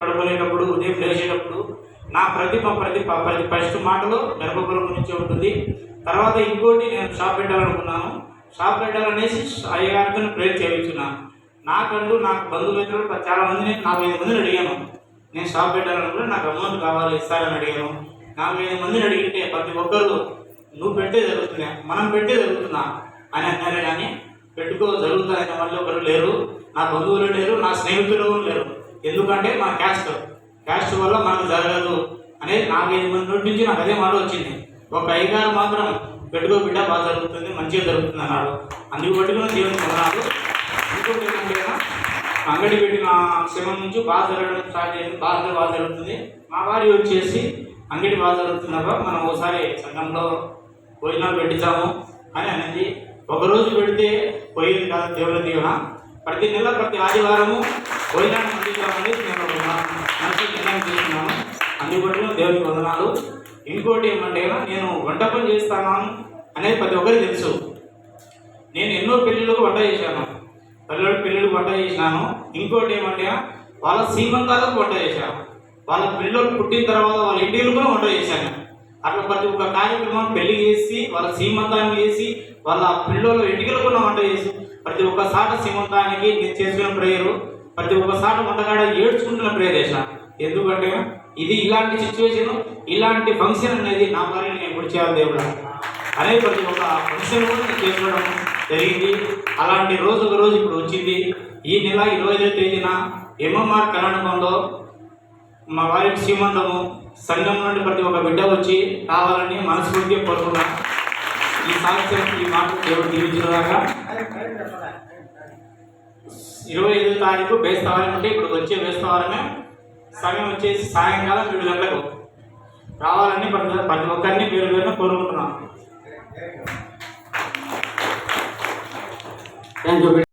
పడుకునేటప్పుడు ఉదయం లేచేటప్పుడు నా ప్రతి ఫస్ట్ మాటలో గర్భపురం గురించి ఉంటుంది. తర్వాత ఇంకోటి నేను షాప్ పెట్టాలనుకున్నాను. షాప్ పెట్టాలనేసి అయ్యగారితో ప్రేర్ చేయించున్నాను. నాకు బంధుమిత్రులు చాలా మందిని 45 మందిని అడిగాను. నేను షాప్ పెట్టాలనుకున్నా, నాకు అమౌంట్ కావాలి, ఇస్తారని అడిగాను. 45 మందిని అడిగితే ప్రతి ఒక్కరు నువ్వు పెట్టే జరుగుతున్నా, మనం పెట్టే జరుగుతున్నా అని అన్నారు. కానీ పెట్టుకో జరుగుతుందనే వాళ్ళు ఒకరు లేరు, నా బంధువులు లేరు, నా స్నేహితులు లేరు. ఎందుకంటే మా క్యాస్ట్ వల్ల మనకు జరగదు అనేది 45 మంది నోటి నుంచి నాకు అదే మాట వచ్చింది. ఒక అయ్యగారు మాత్రం పెట్టుకో బిడ్డ బాగా జరుగుతుంది, మంచిగా జరుగుతుంది అన్నాడు. అందుకు పట్టుకుని దేవుని కొన్నాడు. ఇంకోటి ఏంటంటే అంగడి పెట్టిన క్షేమం నుంచి బాగా జరగడం స్టార్ట్ అయింది. బాగా జరుగుతుంది. మా వారి వచ్చేసి అంగడి బాగా జరుగుతున్నప్పుడు మనం ఒకసారి సంఘంలో భోజనాలు పెట్టించాము అని అనేది. ఒకరోజు పెడితే పోయింది కాదు దేవుని దీవెన. ప్రతి నెల ప్రతి ఆదివారము భోజనాన్ని అందించామని నేను మనసు నిర్ణయం చేస్తున్నాను. అందుబాటులో దేవునికి వందనాలు. ఇంకోటి ఏమంటే నేను వంట పని చేస్తాను అనేది ప్రతి ఒక్కరికి తెలుసు. నేను ఎన్నో పెళ్ళిళ్ళకు వంట చేశాను, పెళ్ళిళ్ళకు వంట చేసినాను. ఇంకోటి ఏమంటే వాళ్ళ సీమంతాలకు వంట చేశాను, వాళ్ళ పిల్లలు పుట్టిన తర్వాత వాళ్ళ ఇంటికి కూడా వంట చేశాను. అట్లా ప్రతి ఒక్క కార్యక్రమం పెళ్లి చేసి వాళ్ళ సీమంతాన్ని చేసి వాళ్ళ పిల్లలు ఇంటికి కూడా వంట చేసి ప్రతి ఒక్క సాట సీమంతానికి నేను చేసుకున్న ప్రేయరు, ప్రతి ఒక్క సాట వంటకాడ ఏడ్చుకుంటున్న ప్రేయర్ చేశాను. ఎందుకంటే ఇది ఇలాంటి సిచ్యువేషన్, ఇలాంటి ఫంక్షన్ అనేది నా భార్యని నేను ఎప్పుడు చేయాలి దేవుడు అనేది ప్రతి ఒక్క ఫంక్షన్ కూడా నేను చేసుకోవడం జరిగింది. అలాంటి రోజు ఒక రోజు ఇప్పుడు వచ్చింది. ఈ నెల 25వ తేదీన ఎంఎంఆర్ కళ్యాణంలో మా వారికి శ్రీమంతము సంఘం నుండి ప్రతి ఒక్క బిడ్డ వచ్చి కావాలని మనస్ఫూర్తిగా కోరుకున్నాను. ఈ సాక్ష్యం ఈ మాట దేవుడు దీవించినలాగా 25వ తారీఖు బేస్తవారం ఉంటే ఇప్పుడు వచ్చే బేస్తవారమే సమయం వచ్చేసి సాయంకాలం 7 గంటలకు రావాలని ప్రతి ఒక్కరిని పేరు కోరుకుంటున్నాను. Thank you.